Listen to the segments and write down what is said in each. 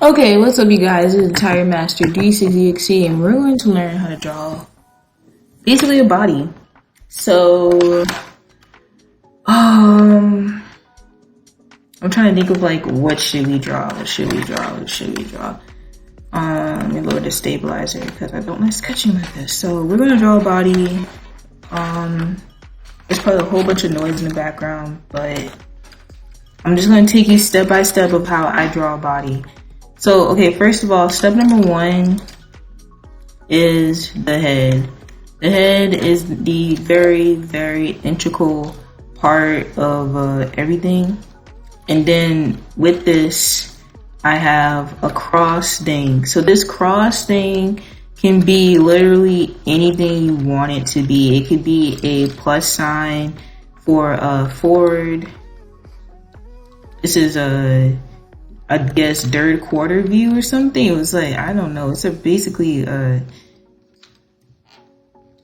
Okay, what's up you guys? This is Tire Master D6EXE and we're going to learn how to draw basically a body. So, I'm trying to think of like, what should we draw? Let me load the stabilizer because I don't like sketching like this. So we're going to draw a body. There's probably a whole bunch of noise in the background, but I'm just going to take you step by step of how I draw a body. So, okay, first of all, step number one is the head. The head is the very, very integral part of everything. And then with this, I have a cross thing. So this cross thing can be literally anything you want it to be. It could be a plus sign for forward. This is I guess third quarter view or something. It was like, I don't know. It's basically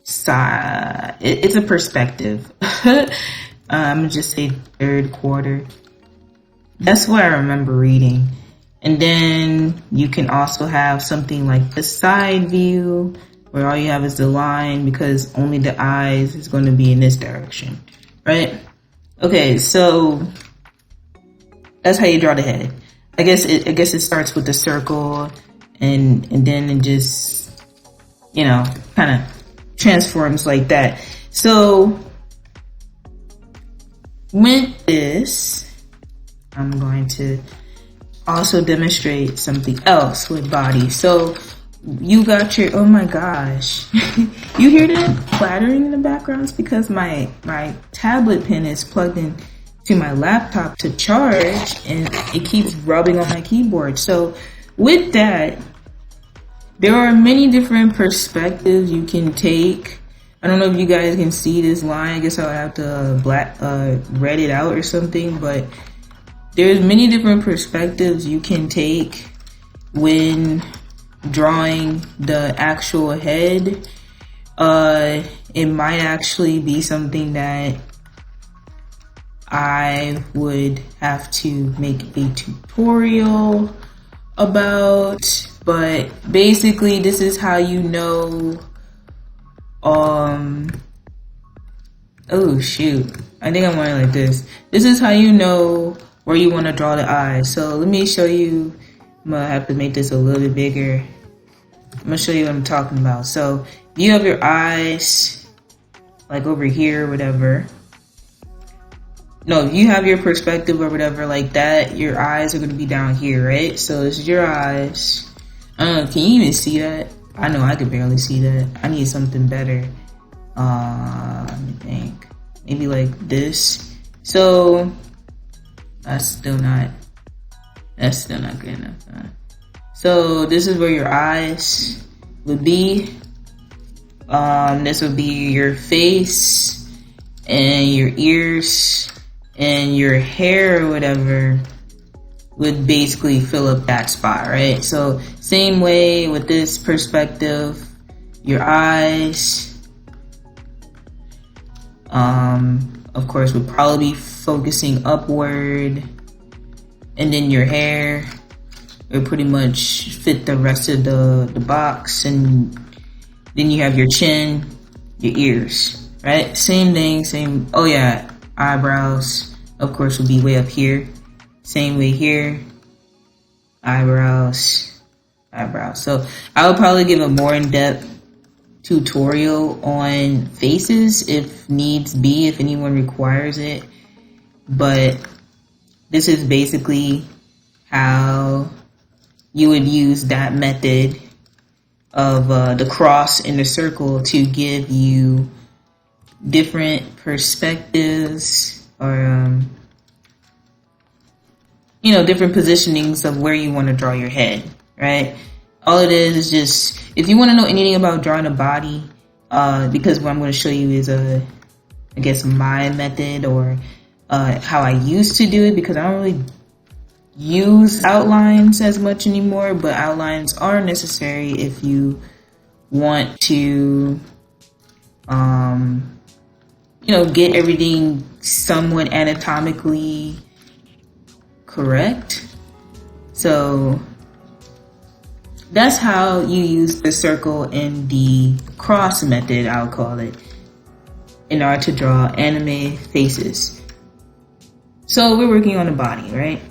it's a perspective. I'm gonna just say third quarter. That's what I remember reading. And then you can also have something like the side view, where all you have is the line because only the eyes is going to be in this direction, right? Okay, so that's how you draw the head. I guess it starts with the circle and then it just, you know, kind of transforms like that. So with this, I'm going to also demonstrate something else with body. So you got your, oh my gosh, you hear that clattering in the background? It's because my tablet pen is plugged in to my laptop to charge and it keeps rubbing on my keyboard. So with that, there are many different perspectives you can take. I don't know if you guys can see this line. I guess I'll have to red it out or something, but there's many different perspectives you can take when drawing the actual head. It might actually be something that I would have to make a tutorial about, but basically this is how you know, oh shoot, I think I'm wearing like this. This is how you know where you want to draw the eyes. So let me show you. I'm gonna have to make this a little bit bigger. I'm gonna show you what I'm talking about. So you have your eyes like over here or whatever. No, if you have your perspective or whatever like that, your eyes are going to be down here, right? So this is your eyes. Can you even see that? I know I could barely see that. I need something better. Let me think. Maybe like this. So that's still not good enough. So this is where your eyes would be. This would be your face and your ears. And your hair or whatever would basically fill up that spot, right? So same way with this perspective, your eyes, of course, would probably be focusing upward, and then your hair would pretty much fit the rest of the box, and then you have your chin, your ears, right? Same thing, same. Oh yeah. Eyebrows, of course, will be way up here. Same way here. Eyebrows. So I would probably give a more in-depth tutorial on faces if needs be, if anyone requires it. But this is basically how you would use that method of the cross and the circle to give you different perspectives or you know, different positionings of where you want to draw your head, right? All it is just, if you want to know anything about drawing a body, because what I'm going to show you is I guess my method or how I used to do it, because I don't really use outlines as much anymore, but outlines are necessary if you want to you know, get everything somewhat anatomically correct. So that's how you use the circle in the cross method, I'll call it, in order to draw anime faces. So we're working on the body, right?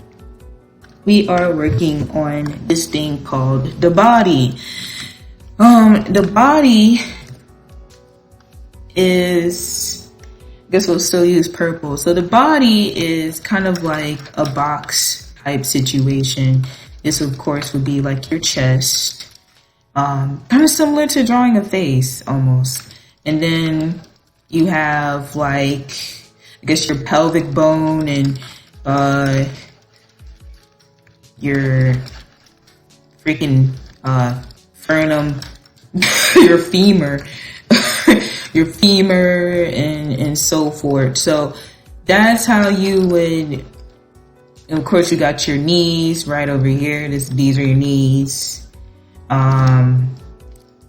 We are working on this thing called the body. The body is, I guess we'll still use purple. So the body is kind of like a box type situation. This of course would be like your chest. Kind of similar to drawing a face almost. And then you have like, I guess your pelvic bone and your freaking sternum, your femur, your femur, and so forth. So that's how you would. And of course, you got your knees right over here. These are your knees, and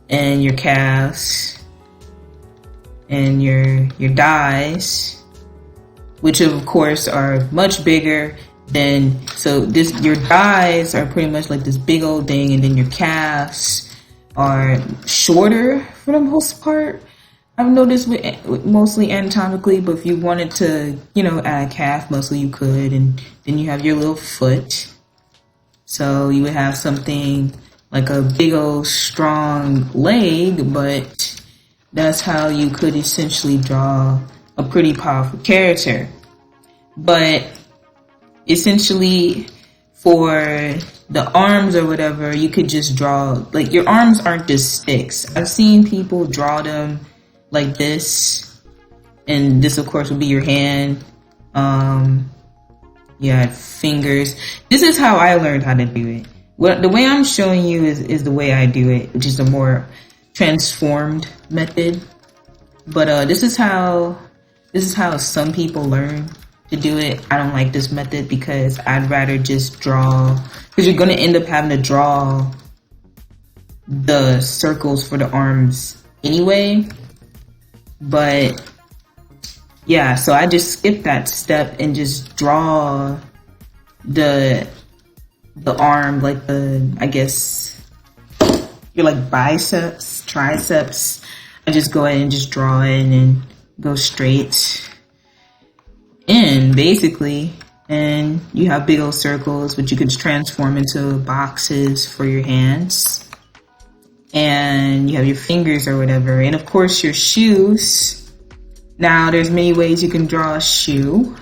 your calves, and your thighs, which of course are much bigger than. So your thighs are pretty much like this big old thing, and then your calves are shorter for the most part. I've noticed with mostly anatomically, but if you wanted to, add a calf muscle, you could. And then you have your little foot. So you would have something like a big old strong leg, but that's how you could essentially draw a pretty powerful character. But essentially for the arms or whatever, you could just draw, like your arms aren't just sticks. I've seen people draw them like this, and this of course would be your hand. Fingers. This is how I learned how to do it. The way I'm showing you is the way I do it, which is a more transformed method. But this is how some people learn to do it. I don't like this method because I'd rather just draw, because you're going to end up having to draw the circles for the arms anyway. But yeah, so I just skip that step and just draw the arm, like I guess your like biceps, triceps. I just go ahead and just draw it and go straight in basically. And you have big old circles, which you could transform into boxes for your hands. And you have your fingers or whatever. And of course your shoes. Now there's many ways you can draw a shoe.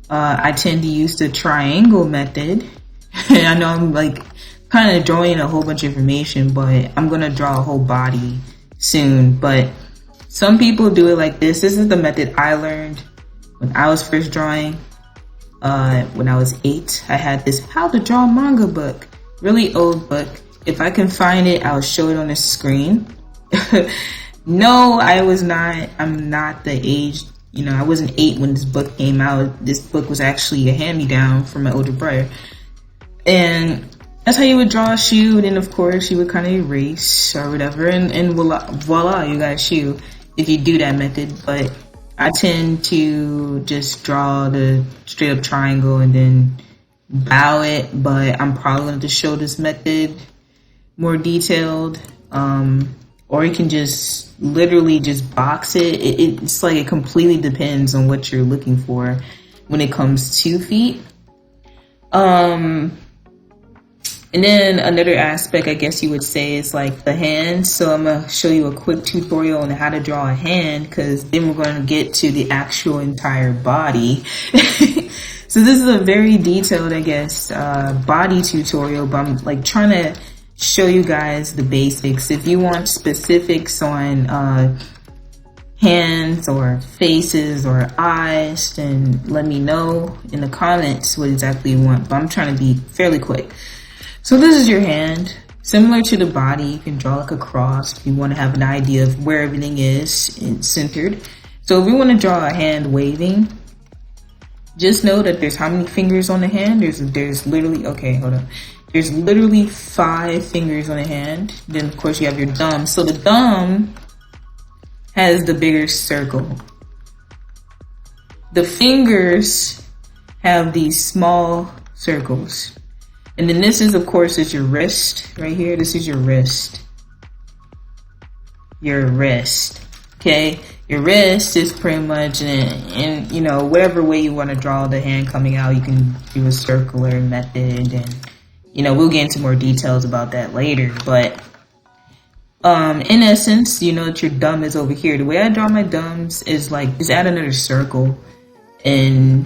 I tend to use the triangle method. And I know I'm like kind of drawing a whole bunch of information, but I'm going to draw a whole body soon. But some people do it like this. This is the method I learned when I was first drawing. When I was 8, I had this How to Draw Manga book. Really old book. If I can find it, I'll show it on the screen. No, I'm not the age, I wasn't 8 when this book came out. This book was actually a hand-me-down from my older brother. And that's how you would draw a shoe. And then of course you would kind of erase or whatever. And voila, you got a shoe if you do that method. But I tend to just draw the straight up triangle and then bow it. But I'm probably going to show this method more detailed, or you can just literally just box it. It's like it completely depends on what you're looking for when it comes to feet. And then another aspect, I guess you would say, is like the hands. So I'm gonna show you a quick tutorial on how to draw a hand, because then we're going to get to the actual entire body. So this is a very detailed, I guess, body tutorial, but I'm like trying to show you guys the basics. If you want specifics on hands or faces or eyes, then let me know in the comments what exactly you want, but I'm trying to be fairly quick. So this is your hand. Similar to the body, you can draw like a cross if you want to have an idea of where everything is and centered. So if we want to draw a hand waving, just know that there's how many fingers on the hand? There's literally, okay, hold on. There's literally 5 fingers on the hand. Then of course you have your thumb. So the thumb has the bigger circle. The fingers have these small circles. And then this is, of course, is your wrist right here. This is your wrist. Your wrist. Okay, your wrist is pretty much in you know, whatever way you want to draw the hand coming out. You can do a circular method, and you know, we'll get into more details about that later. But in essence, you know that your thumb is over here. The way I draw my thumbs is like just add another circle, and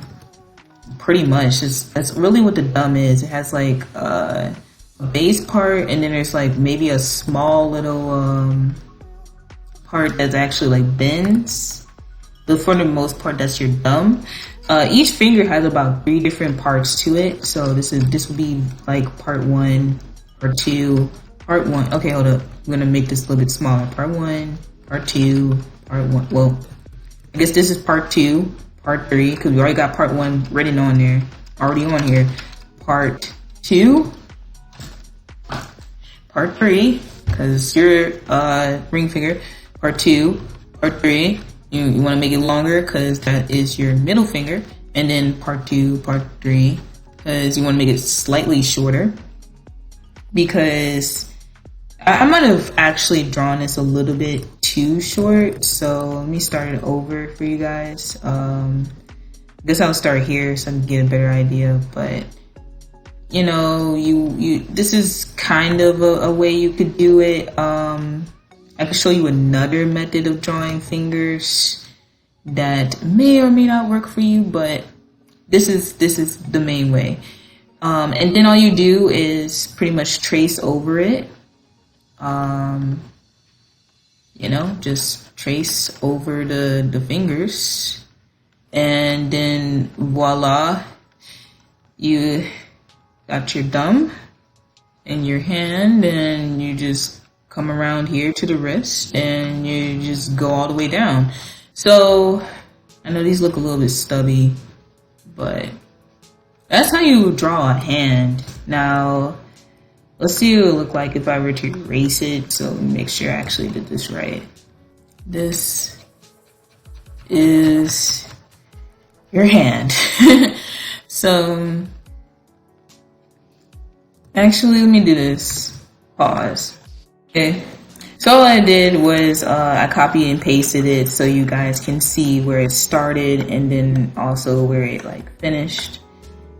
pretty much that's really what the thumb is. It has like a base part, and then there's like maybe a small little part that's actually like bends, but for the most part that's your thumb. Each finger has about 3 different parts to it, so this will be like part 1, part 2, part 1. Okay, hold up, I'm gonna make this a little bit smaller. Part 1, part 2, part 1. Well, I guess this is part 2, part 3, because we already got part 1 written on there, already on here. Part 2, part 3, because your ring finger. Part 2, part 3, you want to make it longer because that is your middle finger. And then part 2, part 3, because you want to make it slightly shorter. Because I might have actually drawn this a little bit too short. So let me start it over for you guys. I guess I'll start here so I can get a better idea. But you know, this is kind of a way you could do it. I can show you another method of drawing fingers that may or may not work for you, but this is the main way. And then all you do is pretty much trace over it. You know, just trace over the fingers, and then voila, you got your thumb in your hand, and you just come around here to the wrist, and you just go all the way down. So I know these look a little bit stubby, but that's how you draw a hand. Now let's see what it would look like if I were to erase it. So let me make sure I actually did this right. This is your hand. So actually, let me do this. Pause. Okay, so all I did was I copied and pasted it so you guys can see where it started and then also where it like finished,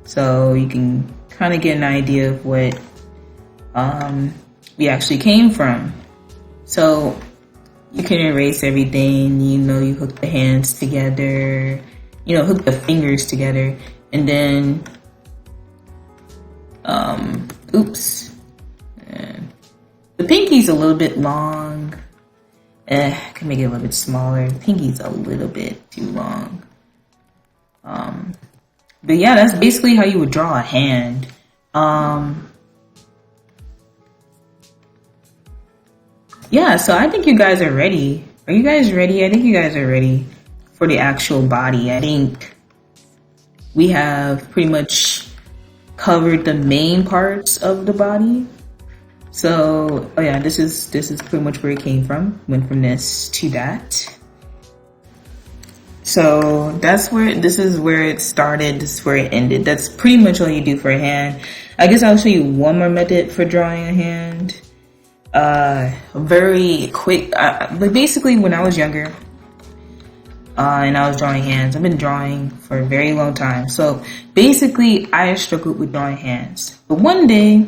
so you can kind of get an idea of what we actually came from. So you can erase everything, you know, you hook the hands together, you know, hook the fingers together, and then oops. The pinky's a little bit long. I can make it a little bit smaller. The pinky's a little bit too long. But yeah, that's basically how you would draw a hand. Yeah, so I think you guys are ready. Are you guys ready? I think you guys are ready for the actual body. I think we have pretty much covered the main parts of the body. So, oh yeah, this is pretty much where it came from. Went from this to that. So this is where it started, this is where it ended. That's pretty much all you do for a hand. I guess I'll show you one more method for drawing a hand. Very quick, but basically when I was younger, and I was drawing hands, I've been drawing for a very long time. So basically I struggled with drawing hands. But one day,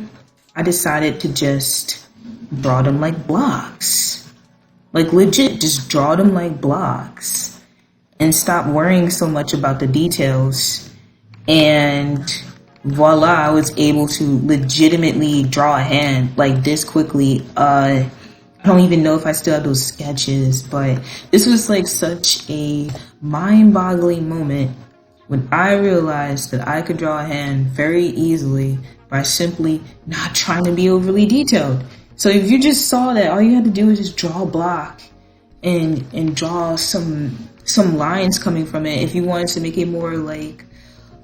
I decided to just draw them like blocks. Like legit, just draw them like blocks. And stop worrying so much about the details. And voila, I was able to legitimately draw a hand like this quickly. I don't even know if I still have those sketches, but this was like such a mind-boggling moment when I realized that I could draw a hand very easily by simply not trying to be overly detailed. So if you just saw that, all you had to do was just draw a block and draw some lines coming from it. If you wanted to make it more like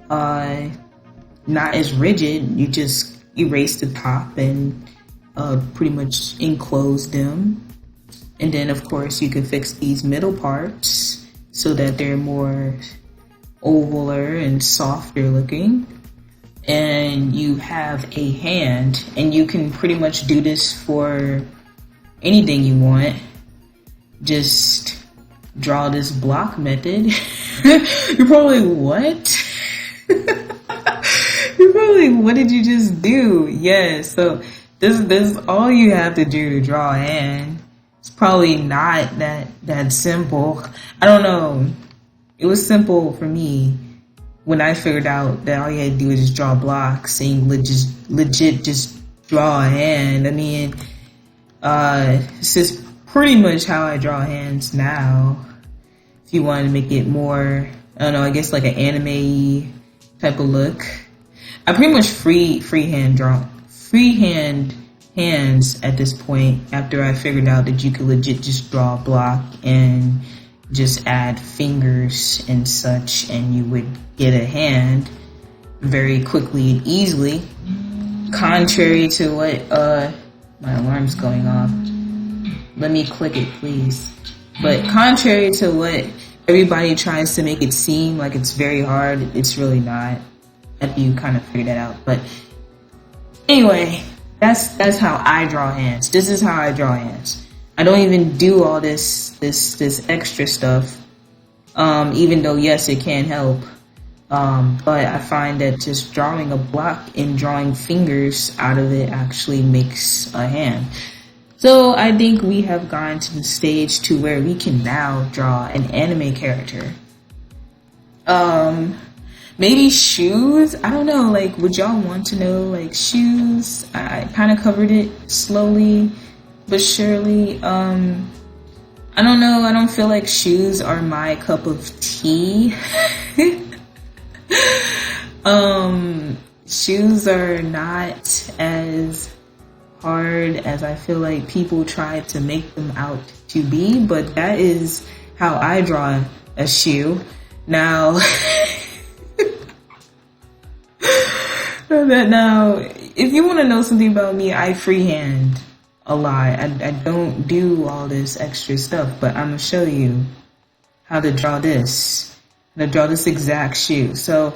not as rigid, you just erase the top and pretty much enclose them. And then of course you can fix these middle parts so that they're more ovaler and softer looking. and you have a hand, and you can pretty much do this for anything you want. Just draw this block method. You're probably, what? You're probably, what did you just do? Yes, so this is all you have to do to draw a hand. It's probably not that simple. I don't know. It was simple for me when I figured out that all you had to do is just draw blocks and legit just draw a hand. I mean, this is pretty much how I draw hands now. If you wanted to make it more, I don't know, I guess like an anime type of look. I pretty much freehand hands at this point after I figured out that you could legit just draw a block and just add fingers and such, and you would get a hand very quickly and easily. Contrary to what, my alarm's going off. Let me click it, please. But contrary to what everybody tries to make it seem like it's very hard, it's really not. After you kind of figure that out. But anyway, that's how I draw hands. This is how I draw hands. I don't even do all this extra stuff. Even though yes, it can help. But I find that just drawing a block and drawing fingers out of it actually makes a hand. So I think we have gone to the stage to where we can now draw an anime character. Maybe shoes? I don't know, like, would y'all want to know, like, shoes? I kind of covered it slowly but surely. I don't know, I don't feel like shoes are my cup of tea. Shoes are not as hard as I feel like people try to make them out to be, but that is how I draw a shoe. Now, if you want to know something about me, I freehand a lot. I don't do all this extra stuff, but I'm gonna show you how to draw this. I'm gonna draw this exact shoe. So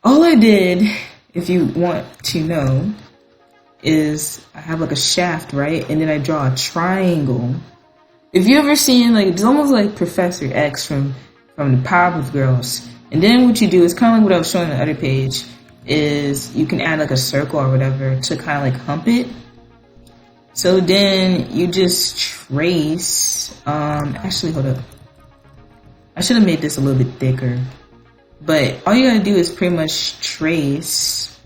all I did, if you want to know, is I have like a shaft, right? And then I draw a triangle. If you ever seen, like, it's almost like Professor X from the Powerpuff Girls. And then what you do is kind of like what I was showing on the other page, is you can add like a circle or whatever to kind of like hump it. So then you just trace, actually hold up. I should have made this a little bit thicker. But all you gotta do is pretty much trace,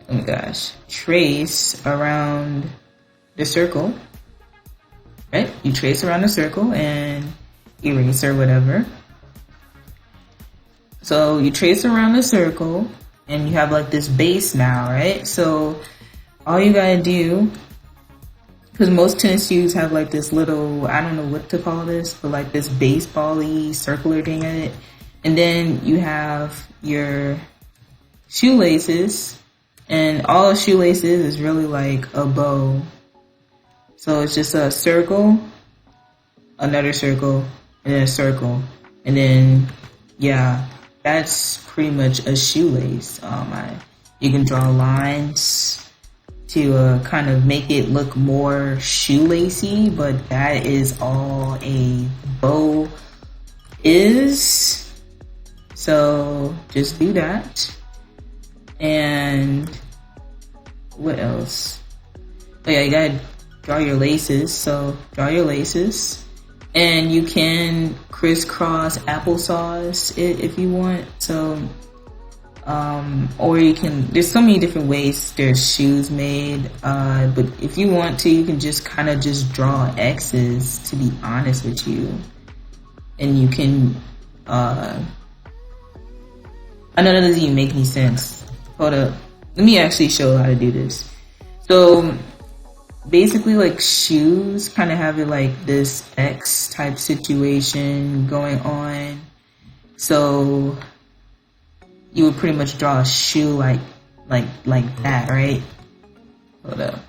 oh my gosh, trace around the circle, right? You trace around the circle and erase or whatever. So you trace around the circle and you have like this base now, right? So all you gotta do, because most tennis shoes have like this little, I don't know what to call this, but like this baseball-y circular thing in it. And then you have your shoelaces, and all shoelaces is really like a bow. So it's just a circle, another circle, and then a circle. And then, yeah, that's pretty much a shoelace. You can draw lines to kind of make it look more shoelacy, but that is all a bow is. So just do that. And what else? Oh yeah, you gotta draw your laces. So draw your laces, and you can crisscross applesauce it if you want. So or you can, there's so many different ways there's shoes made, but if you want to, you can just kind of just draw X's, to be honest with you. And you can I know that doesn't even make any sense. Hold up, let me actually show how to do this. So basically, like, shoes kind of have it like this X type situation going on. So you would pretty much draw a shoe like that, right? Hold up.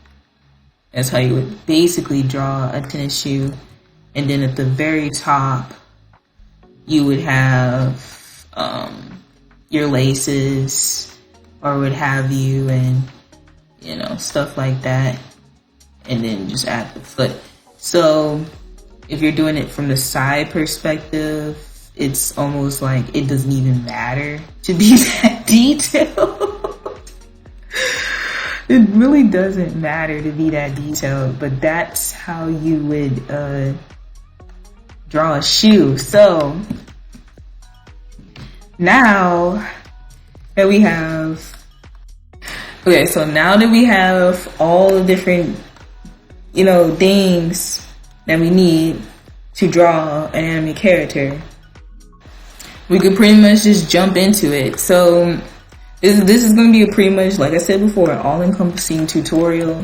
That's how you would basically draw a tennis shoe. And then at the very top, you would have your laces, or what have you, and stuff like that. And then just add the foot. So if you're doing it from the side perspective, it's almost like it doesn't even matter to be that detailed. It really doesn't matter to be that detailed, but that's how you would draw a shoe. So now that we have, okay, so now that we have all the different, things that we need to draw an anime character, we could pretty much just jump into it. So this is going to be a pretty much, like I said before, an all-encompassing tutorial.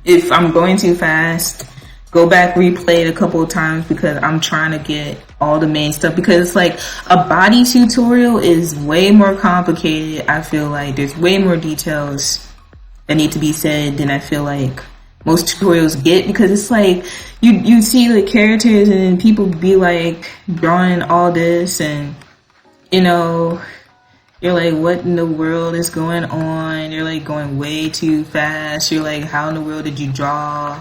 If I'm going too fast, go back, replay it a couple of times, because I'm trying to get all the main stuff, because like a body tutorial is way more complicated. I feel like there's way more details that need to be said than I feel like most tutorials get, because it's like you see the characters and then people be like drawing all this, and you're like, what in the world is going on? You're like going way too fast. You're like, how in the world did you draw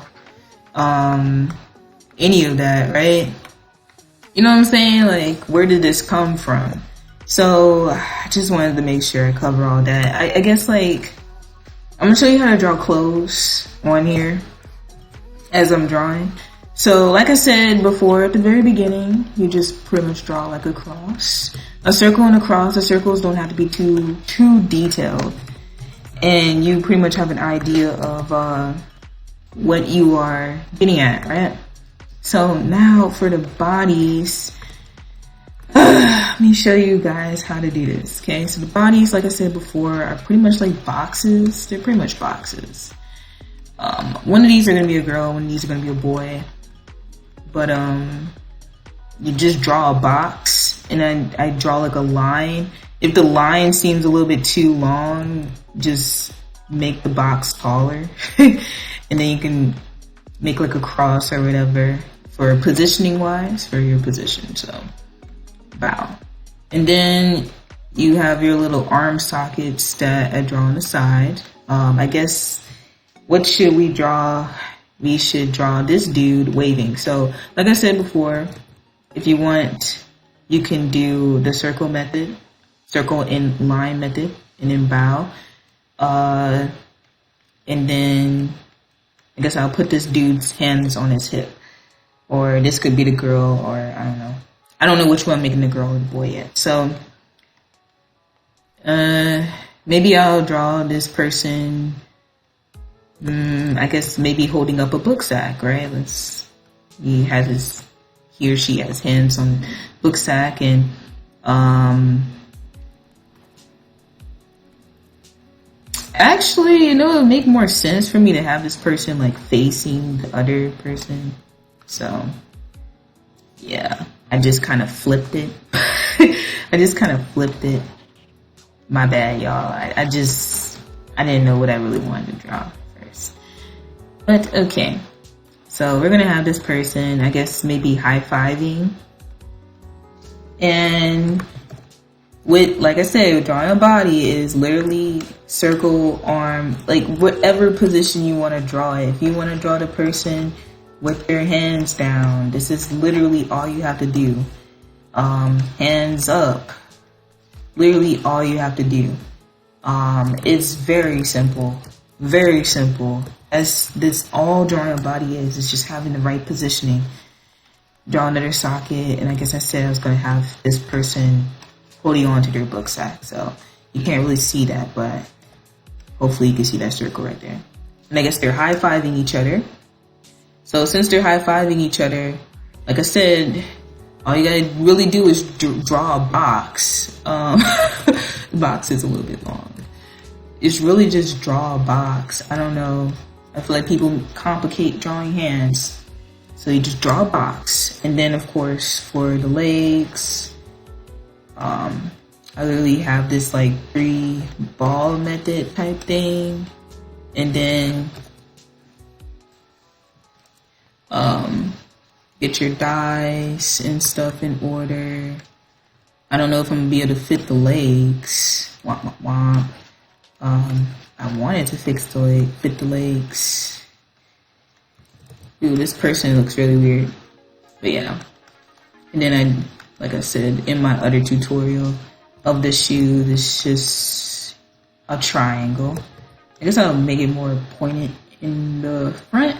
any of that, right? You know what I'm saying? Like, where did this come from? So I just wanted to make sure I cover all that. I guess, like, I'm gonna show you how to draw clothes on here as I'm drawing. So like I said before at the very beginning, you just pretty much draw like a cross, a circle and a cross. The circles don't have to be too detailed, and you pretty much have an idea of what you are getting at, right? So now for the bodies, let me show you guys how to do this. Okay, so the bodies, like I said before, are pretty much like boxes. They're pretty much boxes. One of these are gonna be a girl, one of these are gonna be a boy. But you just draw a box, and I draw like a line. If the line seems a little bit too long, just make the box taller. And then you can make like a cross or whatever for positioning wise for your position. So bow. And then you have your little arm sockets that I draw on the side. I guess, what should we draw? We should draw this dude waving. So like I said before, if you want, you can do the circle method, circle and line method, and then bow. And then I guess I'll put this dude's hands on his hip, or this could be the girl, or I don't know. I don't know which one I'm making, the girl or the boy yet. So maybe I'll draw this person, I guess maybe holding up a book sack, right? He or she has hands on book sack, and actually, it would make more sense for me to have this person like facing the other person. So yeah, I just kind of flipped it. My bad, y'all. I didn't know what I really wanted to draw first. But okay. So we're gonna have this person, I guess maybe high-fiving. And with, like I said, drawing a body is literally circle, arm, like whatever position you want to draw it. If you want to draw the person with their hands down, this is literally all you have to do. Hands up. Literally all you have to do. It's very simple. Very simple. As this all drawing a body is, it's just having the right positioning. Draw another socket, and I guess I said I was going to have this person holding on to their book sack. So you can't really see that, but hopefully you can see that circle right there. And I guess they're high-fiving each other. So since they're high-fiving each other, like I said, all you gotta really do is draw a box. The box is a little bit long. It's really just draw a box. I don't know. I feel like people complicate drawing hands. So you just draw a box. And then, of course, for the legs, I literally have this like 3 ball method type thing. And then get your dies and stuff in order. I don't know if I'm gonna be able to fit the legs. Womp, womp, womp. I wanted to fit the legs. Ooh, this person looks really weird. But yeah. And then like I said, in my other tutorial of the shoe, it's just a triangle. I guess I'll make it more pointed in the front.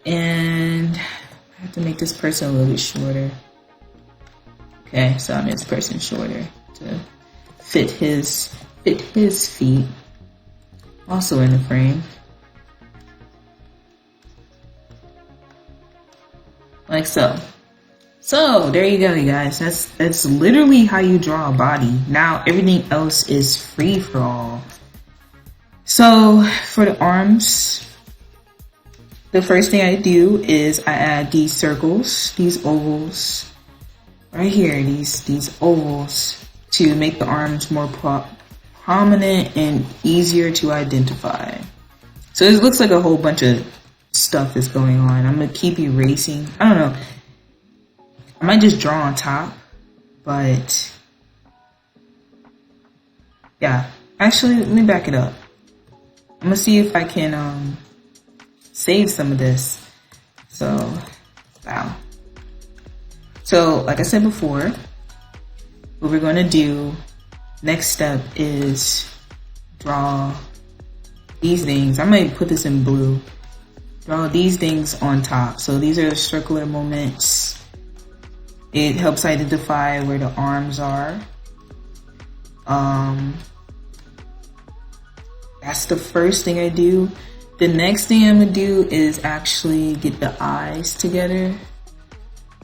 And I have to make this person a little bit shorter. Okay, so I made this person shorter to fit his feet. Also in the frame. Like so. So there you go, you guys. That's literally how you draw a body. Now everything else is free for all. So for the arms, the first thing I do is I add these circles, these ovals, right here, these ovals, to make the arms more prominent and easier to identify. So it looks like a whole bunch of stuff is going on. I'm gonna keep erasing. I don't know. I might just draw on top, but yeah. Actually, let me back it up. I'm gonna see if I can save some of this. So, wow. So, like I said before, what we're gonna do, next step is draw these things. I might put this in blue. Draw these things on top. So these are the circular moments. It helps identify where the arms are. That's the first thing I do. The next thing I'm gonna do is actually get the eyes together.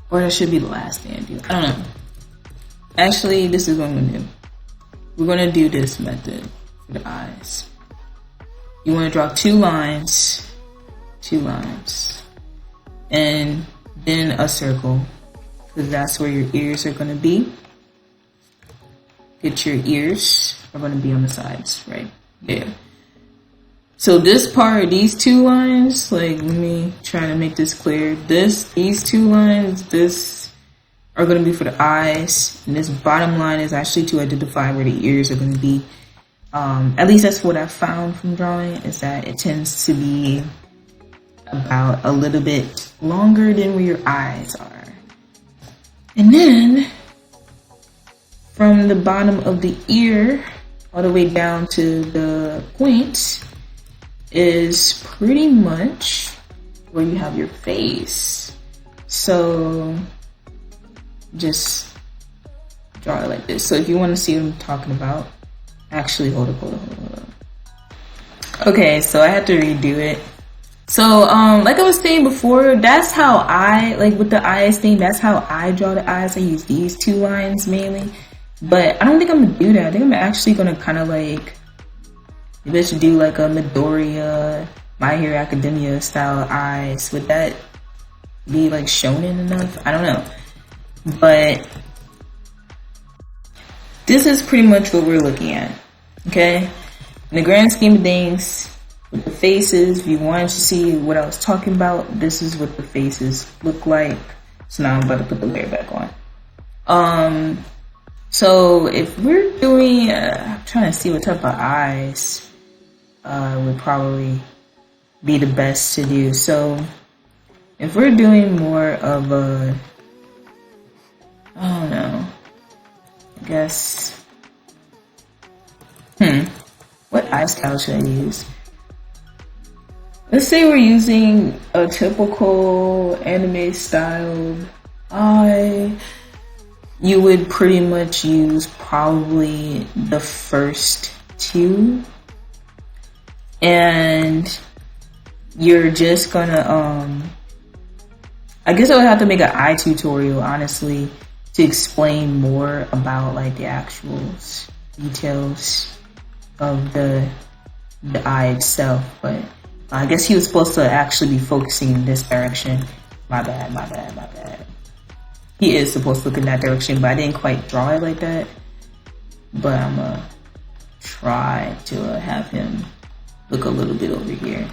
Or that should be the last thing I do. I don't know. Actually, this is what I'm gonna do. We're gonna do this method for the eyes. You wanna draw two lines, and then a circle, because that's where your ears are gonna be. Get your ears are gonna be on the sides, right there. So this part, these two lines, like, let me try to make this clear. These two lines, this are gonna be for the eyes, and this bottom line is actually to identify where the ears are gonna be. At least that's what I found from drawing, is that it tends to be about a little bit longer than where your eyes are. And then from the bottom of the ear all the way down to the point is pretty much where you have your face. So just draw it like this. So if you want to see what I'm talking about, actually hold up. Okay, so I had to redo it. So like I was saying before, that's how I, like with the eyes thing, that's how I draw the eyes. I use these two lines mainly, but I don't think I'm gonna do that. I think I'm actually gonna kind of like, maybe I should do like a Midoriya, My Hero Academia style eyes. Would that be like shonen enough? I don't know. But this is pretty much what we're looking at, okay? In the grand scheme of things, with the faces, if you wanted to see what I was talking about, this is what the faces look like. So now I'm about to put the layer back on. So if we're doing, I'm trying to see what type of eyes would probably be the best to do. So if we're doing more of a, I don't know, I guess, what eye style should I use? Let's say we're using a typical anime styled eye. You would pretty much use probably the first two. And you're just gonna, I guess I would have to make an eye tutorial, honestly, to explain more about like the actual details of the eye itself. But I guess he was supposed to actually be focusing in this direction. My bad. He is supposed to look in that direction, but I didn't quite draw it like that. But I'm gonna try to have him look a little bit over here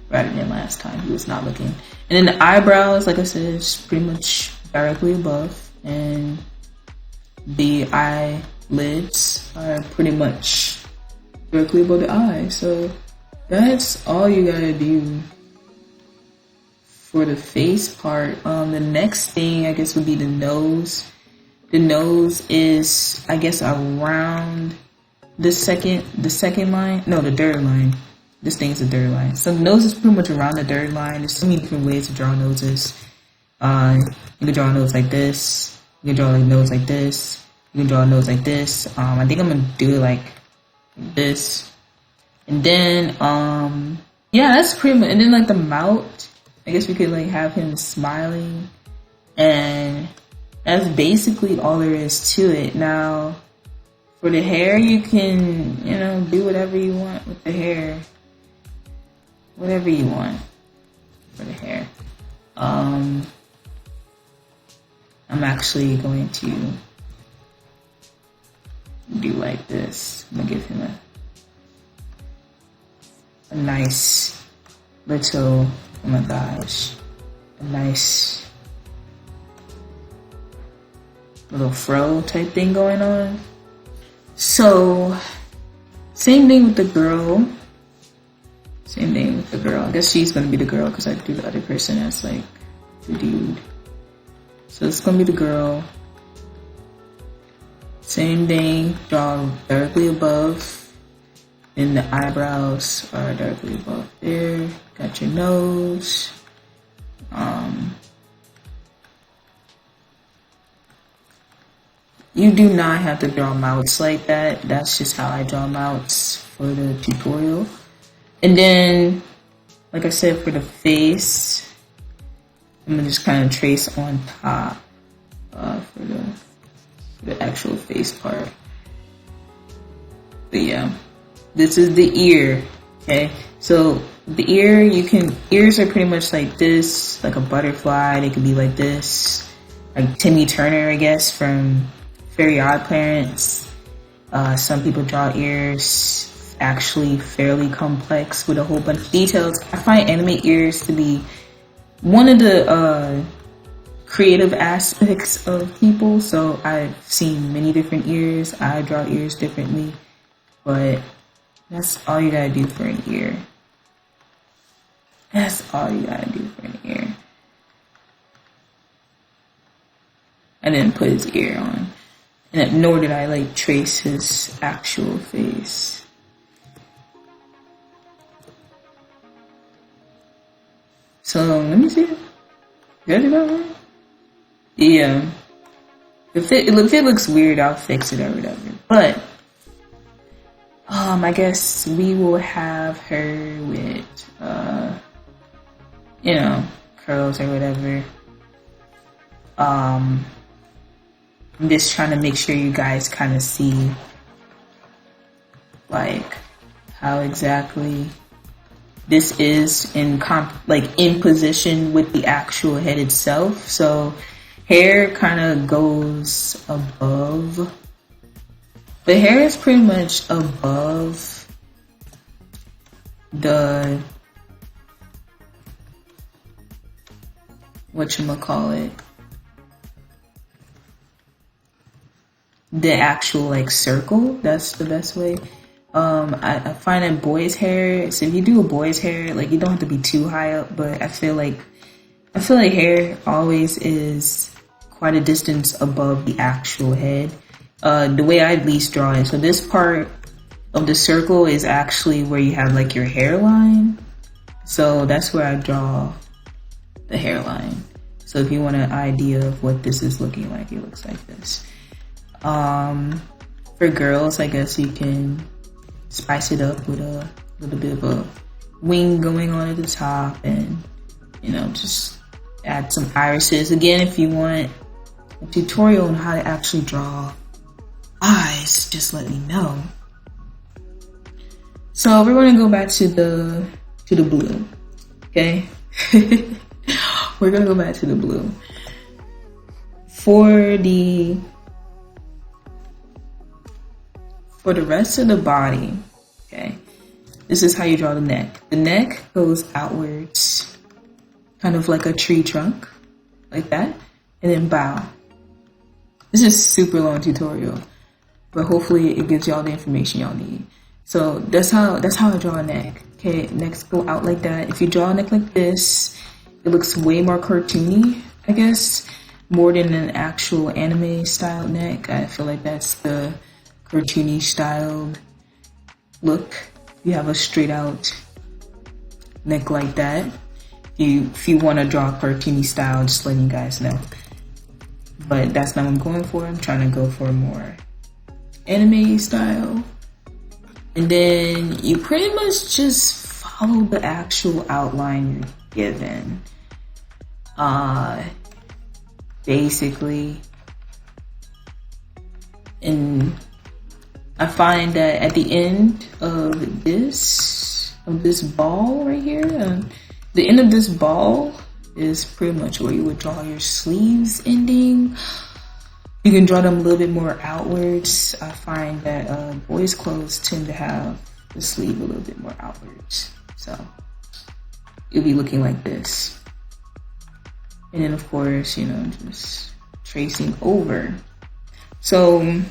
rather than last time he was not looking. And then the eyebrows, like I said, is pretty much directly above. and the eyelids are pretty much directly above the eye. So that's all you gotta do for the face part. The next thing I guess would be the nose. The nose is, I guess, around the second line. No, the third line. This thing's the third line. So the nose is pretty much around the third line. There's so many different ways to draw noses. You can draw a nose like this. You can draw a nose like this. You can draw a nose like this. I think I'm gonna do it like this. And then, yeah, that's pretty much. And then like the mouth, I guess we could like have him smiling, and that's basically all there is to it. Now, for the hair, you can, do whatever you want with the hair. Whatever you want for the hair. I'm actually going to do like this. I'm gonna give him a nice little, oh my gosh, a nice little fro type thing going on. So, same thing with the girl. Same thing with the girl. I guess she's gonna be the girl because I do the other person as like the dude. So it's gonna be the girl. Same thing, draw directly above. And the eyebrows are directly above there. Got your nose. You do not have to draw mouths like that. That's just how I draw mouths for the tutorial. And then, like I said, for the face, I'm gonna just kind of trace on top for the actual face part. But yeah, this is the ear. Okay, so the ears are pretty much like this, like a butterfly. They could be like this, like Timmy Turner, I guess, from Very Odd Parents. Some people draw ears actually fairly complex with a whole bunch of details. I find anime ears to be one of the creative aspects of people. So I've seen many different ears. I draw ears differently, but that's all you gotta do for an ear. That's all you gotta do for an ear. I didn't put his ear on, and nor did I like trace his actual face. So let me see. Good enough, right? Yeah. If it looks weird, I'll fix it or whatever. But I guess we will have her with curls or whatever. I'm just trying to make sure you guys kind of see like how exactly this is in position with the actual head itself. So hair kind of goes above. The hair is pretty much above the the actual like circle. That's the best way. I find that boys' hair, so if you do a boy's hair, like you don't have to be too high up, but I feel like hair always is quite a distance above the actual head. The way I at least draw it, so this part of the circle is actually where you have like your hairline. So that's where I draw the hairline. So if you want an idea of what this is looking like, it looks like this. For girls, I guess you can spice it up with a little bit of a wing going on at the top, and just add some irises. Again, if you want a tutorial on how to actually draw eyes, just let me know. So we're going to go back to the blue. Okay. We're going to go back to the blue. For the rest of the body, okay, this is how you draw the neck. The neck goes outwards, kind of like a tree trunk, like that, and then bow. This is a super long tutorial, but hopefully it gives y'all the information y'all need. So that's how I draw a neck. Okay, necks go out like that. If you draw a neck like this, it looks way more cartoony, I guess, more than an actual anime style neck. I feel like that's the cartoony styled look. You have a straight out neck like that. If you want to draw a cartoony style, just letting you guys know. But that's not what I'm going for. I'm trying to go for a more anime style. And then you pretty much just follow the actual outline you're given. Basically. And I find that at the end of this ball right here, the end of this ball is pretty much where you would draw your sleeves ending. You can draw them a little bit more outwards. I find that boys' clothes tend to have the sleeve a little bit more outwards. So you'll be looking like this. And then of course, you know, just tracing over. So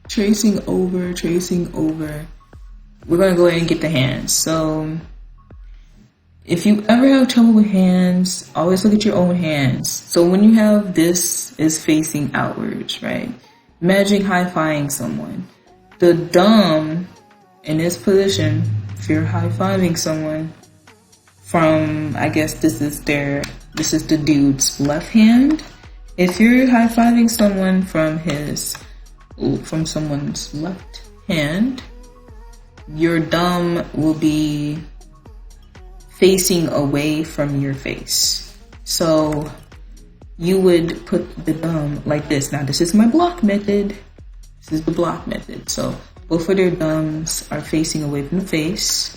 tracing over. We're gonna go ahead and get the hands. So if you ever have trouble with hands, always look at your own hands. So when you have this is facing outwards, right? Imagine high-fiving someone. The thumb in this position, if you're high-fiving someone from, I guess this is the dude's left hand. If you're high-fiving someone from someone's left hand, your thumb will be facing away from your face. So you would put the thumb like this. Now this is my block method. This is the block method. So both of their thumbs are facing away from the face.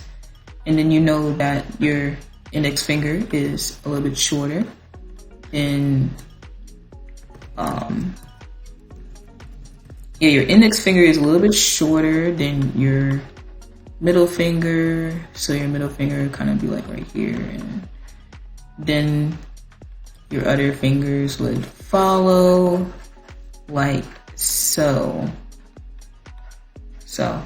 And then you know that your index finger is a little bit shorter. And your index finger is a little bit shorter than your middle finger, so your middle finger kind of be like right here, and then your other fingers would follow like so. So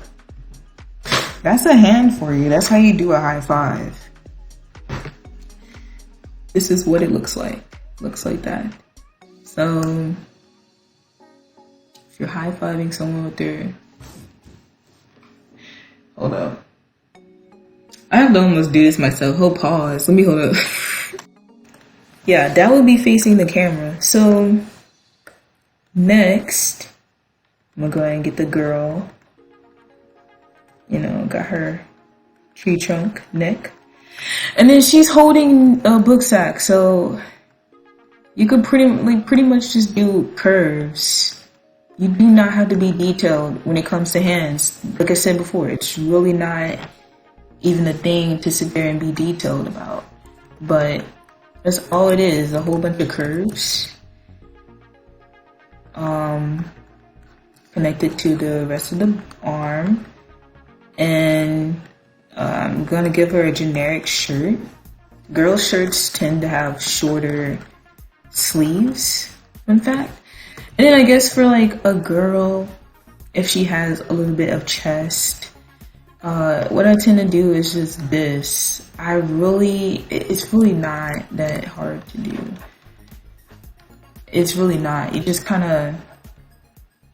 that's a hand for you. That's how you do a high five. This is what it looks like. Looks like that. So if you're high-fiving someone with their, hold up. I have to almost do this myself. Hold pause. Let me hold up. Yeah, that would be facing the camera. So next, I'm gonna go ahead and get the girl. You know, got her tree trunk neck. And then she's holding a book sack. So you could pretty much just do curves. You do not have to be detailed when it comes to hands. Like I said before, it's really not even a thing to sit there and be detailed about. But that's all it is, a whole bunch of curves. Connected to the rest of the arm. And I'm gonna give her a generic shirt. Girl shirts tend to have shorter sleeves, in fact. And then I guess for like a girl, if she has a little bit of chest, what I tend to do is just this. It's really not that hard to do. It's really not. You just kind of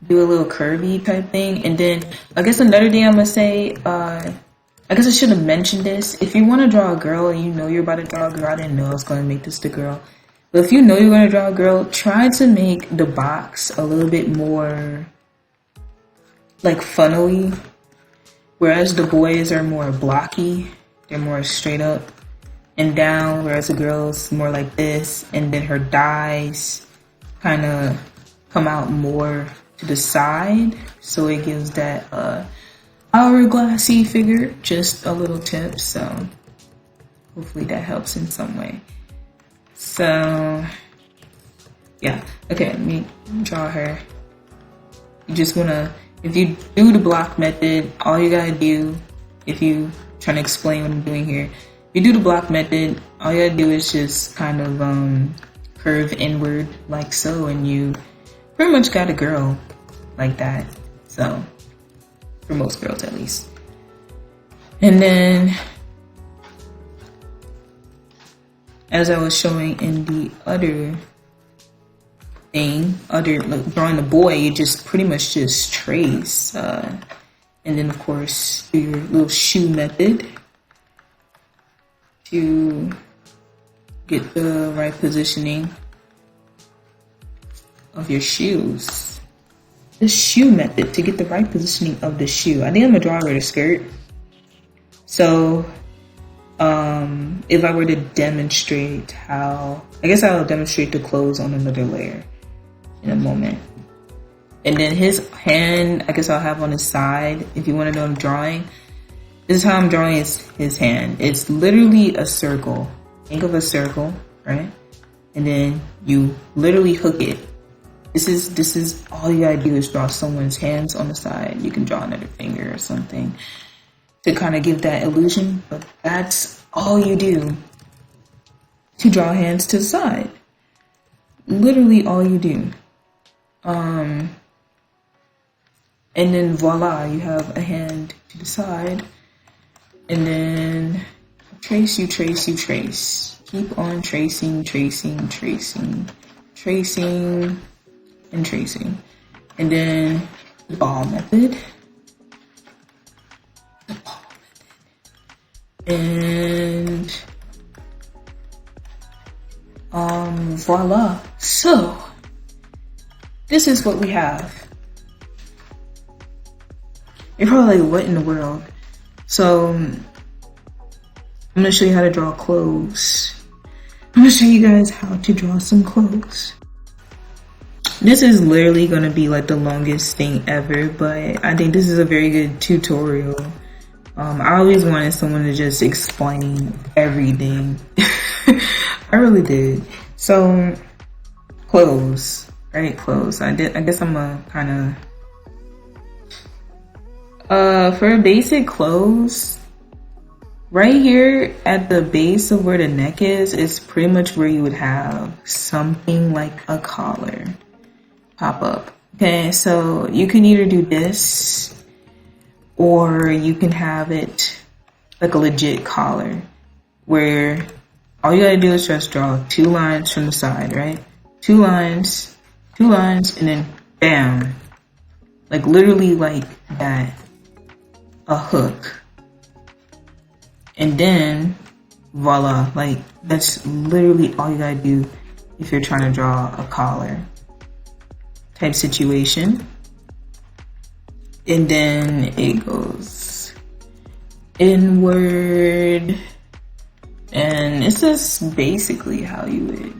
do a little curvy type thing. And then I guess another thing I'm gonna say, I guess I should have mentioned this. If you want to draw a girl and you know you're about to draw a girl, I didn't know I was going to make this the girl. But if you know you're going to draw a girl, try to make the box a little bit more like funnely. Whereas the boys are more blocky. They're more straight up and down. Whereas the girl's more like this. And then her thighs kind of come out more to the side. So it gives that hourglassy figure. Just a little tip. So hopefully that helps in some way. So, yeah. Okay, let me draw her. You just wanna, if you do the block method, all you gotta do, if you trying to explain what I'm doing here, if you do the block method, all you gotta do is just kind of curve inward like so, and you pretty much got a girl like that. So, for most girls at least. And then, as I was showing in the other thing, like drawing the boy, you just pretty much just trace. And then of course, do your little shoe method to get the right positioning of your shoes. The shoe method to get the right positioning of the shoe. I think I'm gonna draw her the skirt. So, if I were to demonstrate how, I guess I'll demonstrate the clothes on another layer in a moment. And then his hand, I guess I'll have on his side. If you want to know I'm drawing, this is how I'm drawing his hand. It's literally a circle. Think of a circle, right? And then you literally hook it. This is all you gotta do is draw someone's hands on the side. You can draw another finger or something to kind of give that illusion, but that's all you do to draw hands to the side. Literally all you do. And then voila, you have a hand to the side. And then trace, you trace, you trace. Keep on tracing, tracing, tracing, tracing, and tracing. And then the ball method. The ball method. And voila. So this is what we have. You're probably like, what in the world? So I'm gonna show you how to draw clothes. I'm gonna show you guys how to draw some clothes. This is literally gonna be like the longest thing ever, but I think this is a very good tutorial. I always wanted someone to just explain everything. I really did. So clothes, right? Clothes. I guess I'm a kind of for basic clothes, right here at the base of where the neck is pretty much where you would have something like a collar pop up. Okay, so you can either do this or you can have it like a legit collar where all you gotta do is just draw 2 lines from the side, right? 2 lines, and then bam. Like literally like that. A hook. And then voila, like that's literally all you gotta do if you're trying to draw a collar type situation. And then it goes inward, and it's just basically how you would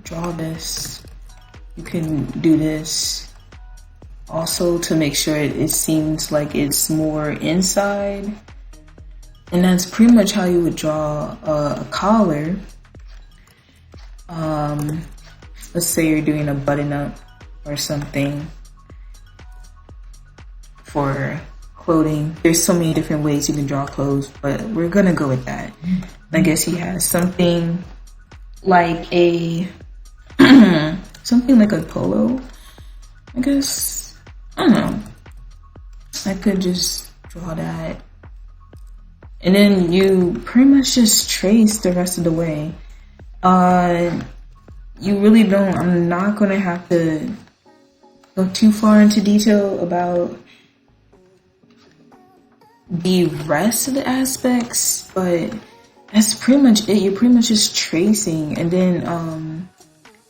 draw this. You can do this also to make sure it seems like it's more inside. And that's pretty much how you would draw a collar. Let's say you're doing a button up or something for clothing. There's so many different ways you can draw clothes, but we're gonna go with that. I guess he has something like a something like a polo, I guess. I don't know. I could just draw that. And then you pretty much just trace the rest of the way. You really don't, I'm not going to have to go too far into detail about the rest of the aspects, but that's pretty much it. You're pretty much just tracing. And then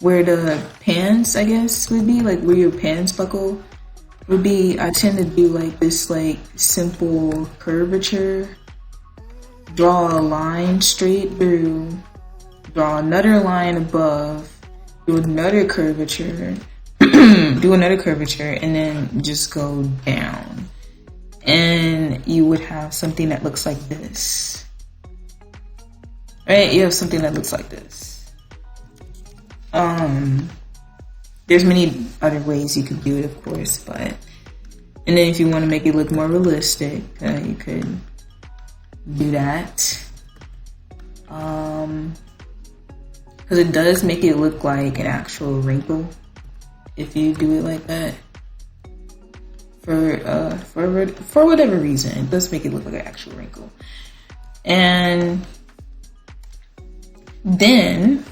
where the pants, I guess, would be, like where your pants buckle would be, I tend to do like this like simple curvature. Draw a line straight through, draw another line above, do another curvature, do another curvature, and then just go down. And you would have something that looks like this. Right? You have something that looks like this. There's many other ways you could do it, of course, but, and then if you want to make it look more realistic, you could do that. because it does make it look like an actual wrinkle if you do it like that. For whatever reason, it does make it look like an actual wrinkle. And then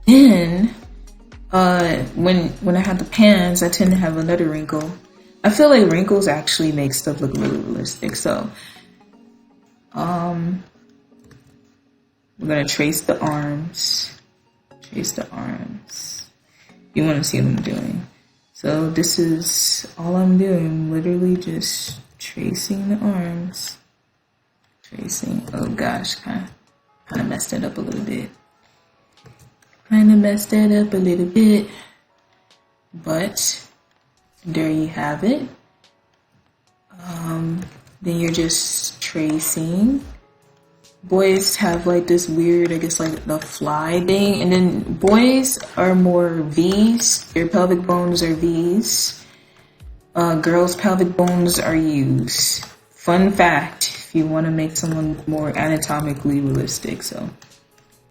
when I have the pans, I tend to have another wrinkle. I feel like wrinkles actually make stuff look really realistic. So we're gonna trace the arms. Trace the arms. You want to see what I'm doing. So this is all I'm doing. I'm literally just tracing the arms. Tracing. Oh gosh, kind of messed it up a little bit. But there you have it. Then you're just tracing. Boys have like this weird, I guess, like the fly thing, and then boys are more V's. Their pelvic bones are V's. Girls' pelvic bones are U's. Fun fact, if you want to make someone more anatomically realistic. So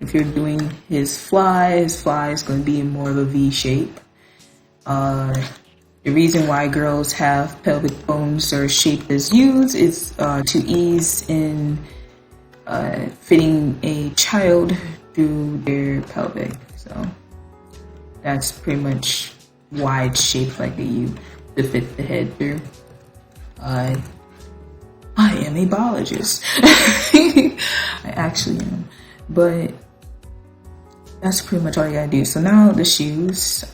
if you're doing his fly is going to be in more of a V shape. The reason why girls have pelvic bones are shaped as U's is to ease in fitting a child through their pelvic. So that's pretty much why it's shaped like a U, to fit the head through. I am a biologist. I actually am. But that's pretty much all you gotta do. So now the shoes.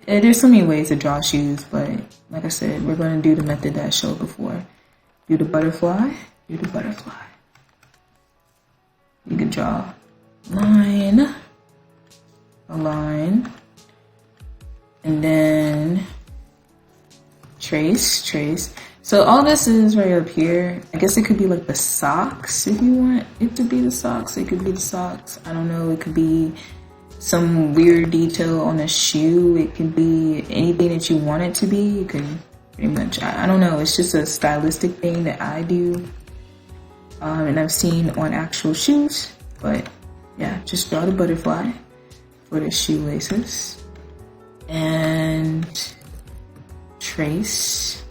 There's so many ways to draw shoes, but like I said, we're gonna do the method that I showed before. Do the butterfly. Do the butterfly. You can draw a line, and then trace. So all this is right up here. I guess it could be like the socks if you want it to be the socks. It could be the socks. I don't know. It could be some weird detail on a shoe. It could be anything that you want it to be. You can pretty much, I don't know. It's just a stylistic thing that I do. And I've seen on actual shoes. But yeah, just draw the butterfly for the shoelaces. And trace.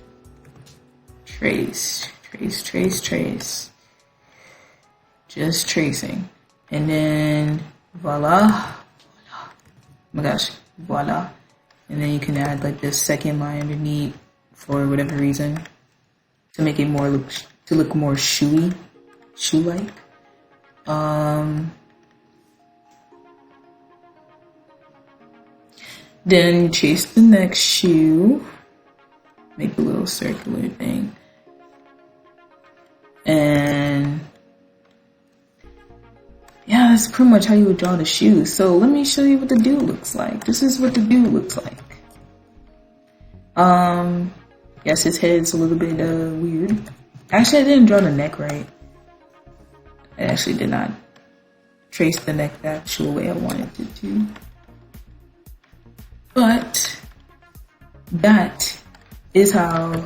Just tracing. And then voila. Oh my gosh, voila. And then you can add like this second line underneath for whatever reason to make it more look more shoe-like. Then chase the next shoe, make a little circular thing, and yeah, that's pretty much how you would draw the shoe. So let me show you what the dude looks like. This is what the dude looks like. Yes, his head's a little bit weird. Actually, I didn't draw the neck right. I actually did not trace the neck the actual way I wanted it to. But that is how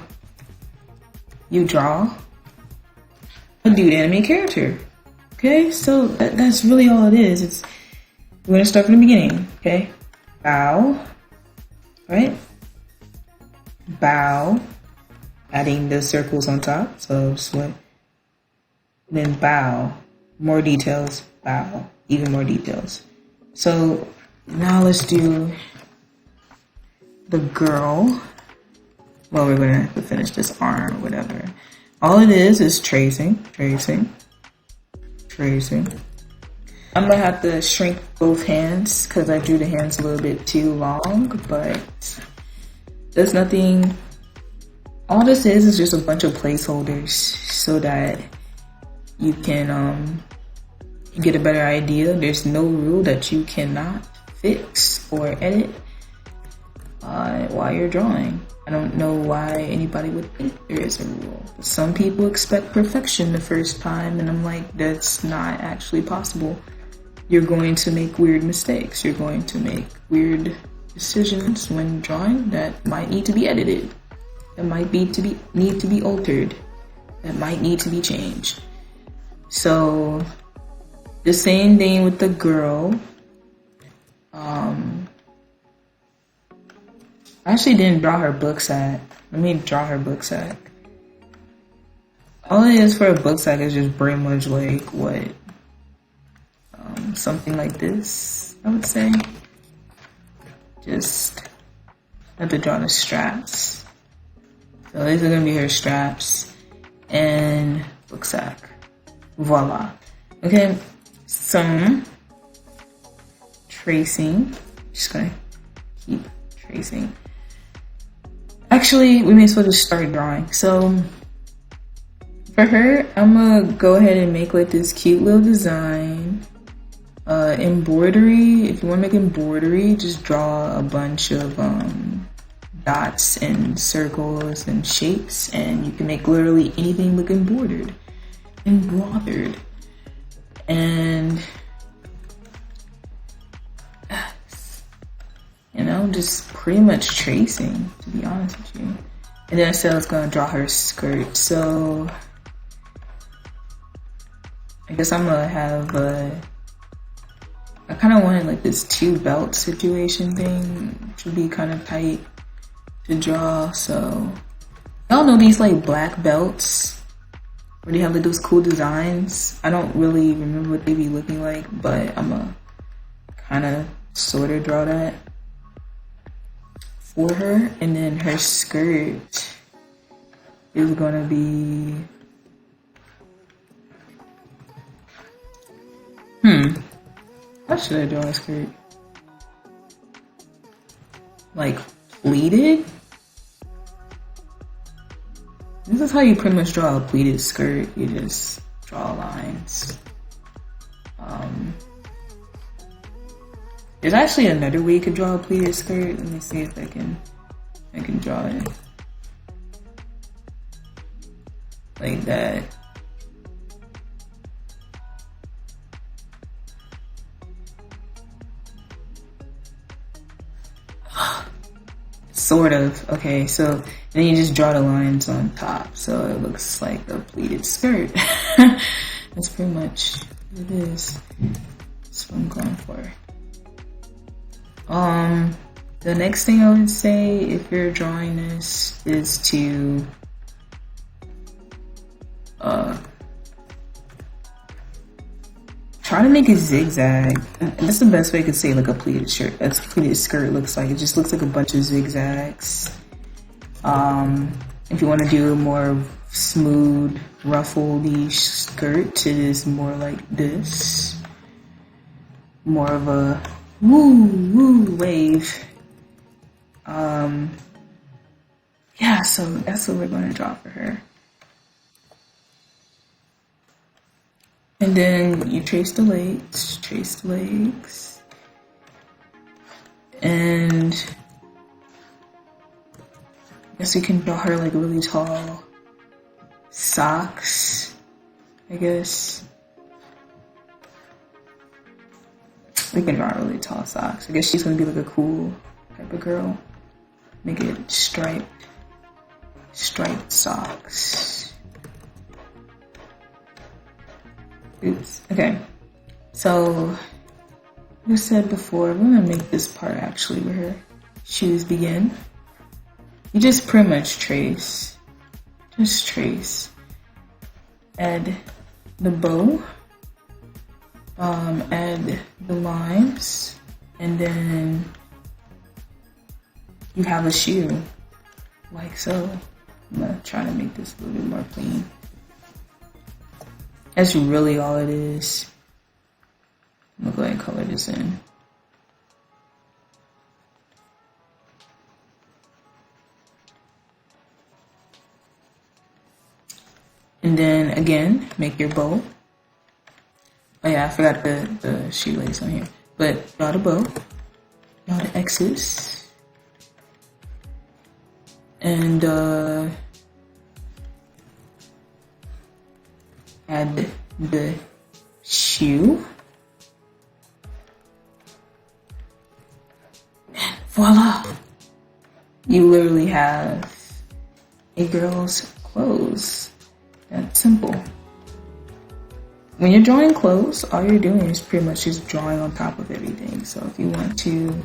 you draw a dude anime character. Okay, so that's really all it is. We're gonna start from the beginning. Okay, bow, right? Bow, adding the circles on top. So just what? Then bow, more details. Bow, even more details. So now let's do the girl. Well, we're gonna have to finish this arm or whatever. All it is tracing. I'm gonna have to shrink both hands because I drew the hands a little bit too long, but there's nothing. All this is just a bunch of placeholders so that you can get a better idea. There's no rule that you cannot fix or edit while you're drawing. I don't know why anybody would think there is a rule. Some people expect perfection the first time, and I'm like, that's not actually possible. You're going to make weird mistakes. You're going to make weird decisions when drawing that might need to be edited, that might need to be altered, that might need to be changed. So the same thing with the girl. I actually didn't draw her book sack. Let me draw her book sack. All it is for a book sack is just pretty much like what, something like this, I would say. Just have to draw the straps. So these are gonna be her straps and book sack. Voila. Okay, some tracing. Just gonna keep tracing. Actually, we may as well just start drawing. So for her, I'm gonna go ahead and make like this cute little design. Embroidery, if you want to make embroidery, just draw a bunch of dots and circles and shapes, and you can make literally anything look embroidered. And you know, just pretty much tracing, to be honest with you. And then I said I was gonna draw her skirt, so I guess I'm gonna have I kind of wanted like this 2 belt situation thing, which would be kind of tight to draw. So y'all know these like black belts where they have like those cool designs. I don't really remember what they be looking like, but I'm gonna kind of sort of draw that for her. And then her skirt is gonna be how should I draw a skirt? Like pleated? This is how you pretty much draw a pleated skirt. You just draw lines. There's actually another way you could draw a pleated skirt. Let me see if I can draw it like that. Sort of. Okay, so then you just draw the lines on top, so it looks like a pleated skirt. That's pretty much what it is. That's what I'm going for. The next thing I would say if you're drawing this is to try to make a zigzag. That's the best way I could say like a pleated shirt. That's a pleated skirt looks like. It just looks like a bunch of zigzags. If you want to do a more smooth, ruffledy skirt, it is more like this. More of a woo wave. Yeah, so that's what we're going to draw for her. And then you trace the legs, and I guess you can draw her like really tall socks, I guess. We can draw really tall socks. I guess she's gonna be like a cool type of girl. Make it striped socks. Oops. Okay. So, like I said before, we're gonna make this part actually where her shoes begin. You just pretty much trace. Just trace. Add the bow. Add the lines. And then you have a shoe. Like so. I'm gonna try to make this a little bit more clean. That's really all it is. I'm gonna go ahead and color this in. And then again, make your bow. Oh yeah, I forgot the shoelace on here. But draw the bow, draw the X's, and add the shoe. And voila! You literally have a girl's clothes. That's simple. when you're drawing clothes, all you're doing is pretty much just drawing on top of everything. So if you want to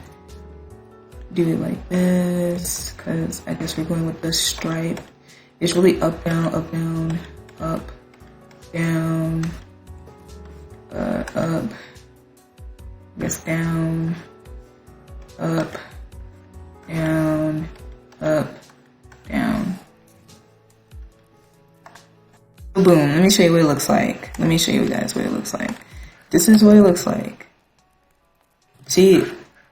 do it like this, because I guess we're going with the stripe, it's really up, down, up, down, up, down, up, I guess down, up, down, up, down. Boom, let me show you what it looks like. Let me show you guys what it looks like. This is what it looks like. See,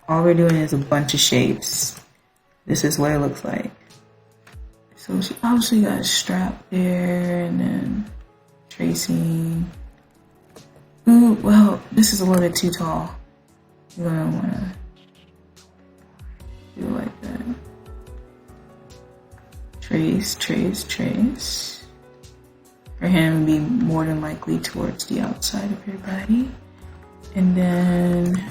all we're doing is a bunch of shapes. This is what it looks like. So she obviously got a strap there and then tracing. Ooh, well, this is a little bit too tall. You're gonna wanna do it like that. Trace, trace, trace. Her hand would be more than likely towards the outside of her body. And then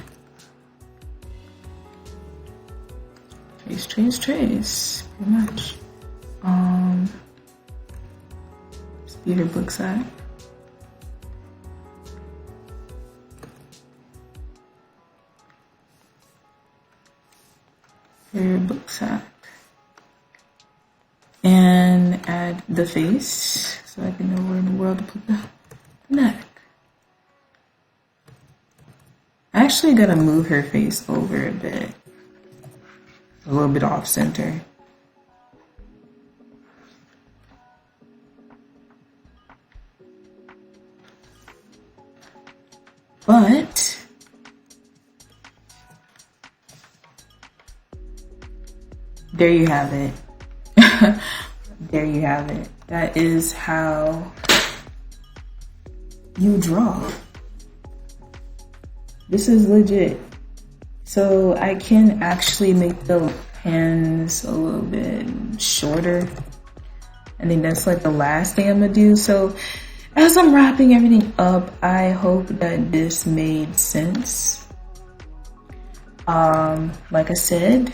trace, trace, trace, pretty much. Speed her book sack. Her book sack. And add the face so I can know where in the world to put the neck. I actually gotta move her face over a bit. A little bit off center. But there you have it. There you have it. That is how you draw. This is legit. So I can actually make the hands a little bit shorter. I think that's like the last thing I'm gonna do. So as I'm wrapping everything up, I hope that this made sense. Like I said,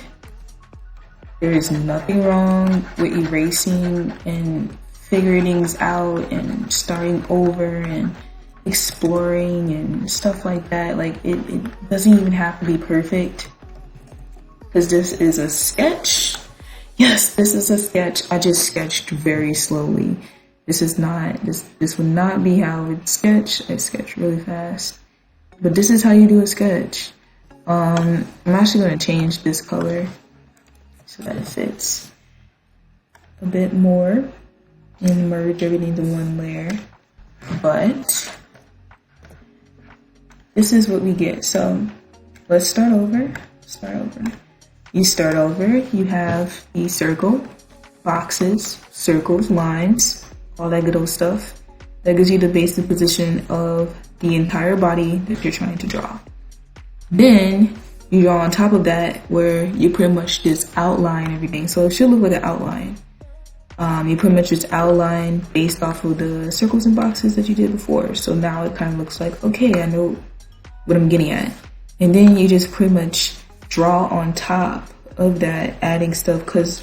there is nothing wrong with erasing and figuring things out and starting over and exploring and stuff like that. Like it doesn't even have to be perfect, because this is a sketch. Yes, this is a sketch. I just sketched very slowly. This is not, this would not be how I would sketch. I sketch really fast. But this is how you do a sketch. I'm actually going to change this color so that it fits a bit more and merge everything into one layer. But this is what we get. So let's start over. You start over, you have the circle, boxes, circles, lines, all that good old stuff. That gives you the basic position of the entire body that you're trying to draw. Then you draw on top of that where you pretty much just outline everything. So it should look like an outline. You pretty much just outline based off of the circles and boxes that you did before. So now it kind of looks like, okay, I know what I'm getting at. And then you just pretty much draw on top of that, adding stuff, because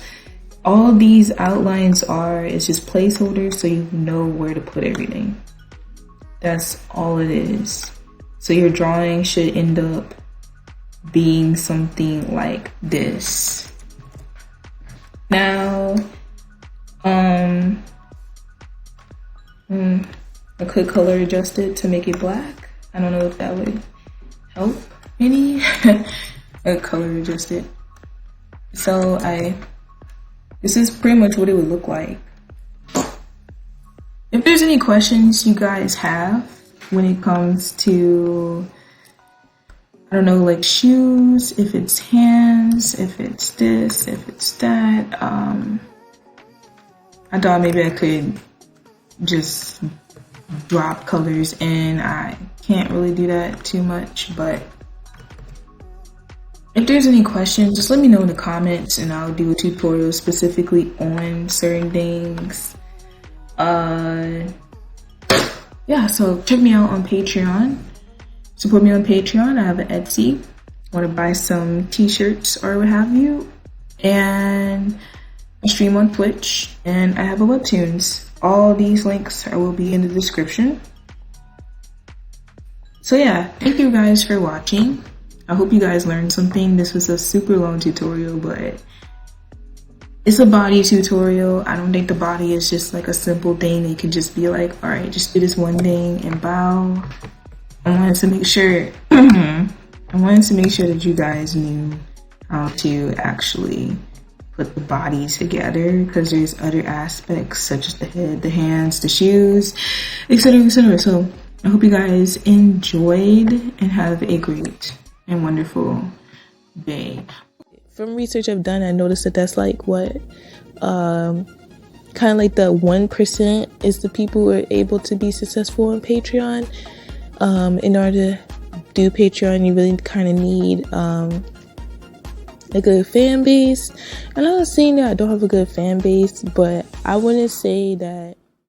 all these outlines is just placeholders so you know where to put everything. That's all it is. So your drawing should end up being something like this. Now, I could color adjust it to make it black. I don't know if that would help any. I color adjust it. So this is pretty much what it would look like. If there's any questions you guys have when it comes to, I don't know, like shoes, if it's hands, if it's this, if it's that, I thought maybe I could just drop colors in. I can't really do that too much, but if there's any questions, just let me know in the comments and I'll do a tutorial specifically on certain things. Yeah, so check me out on Patreon. Support me on Patreon. I have an Etsy. Want to buy some t-shirts or what have you. And I stream on Twitch and I have a Webtoons. All these links will be in the description. So yeah, thank you guys for watching. I hope you guys learned something. This was a super long tutorial, but it's a body tutorial. I don't think the body is just like a simple thing. They can just be like, all right, just do this one thing and bow. I wanted to make sure that you guys knew how to actually put the body together, because there's other aspects such as the head, the hands, the shoes, etc., etc. So I hope you guys enjoyed and have a great and wonderful day. From research I've done, I noticed that that's like what kind of like the 1% is the people who are able to be successful on Patreon. In order to do Patreon, you really kind of need a good fan base. And I'm not saying that I don't have a good fan base, but I wouldn't say that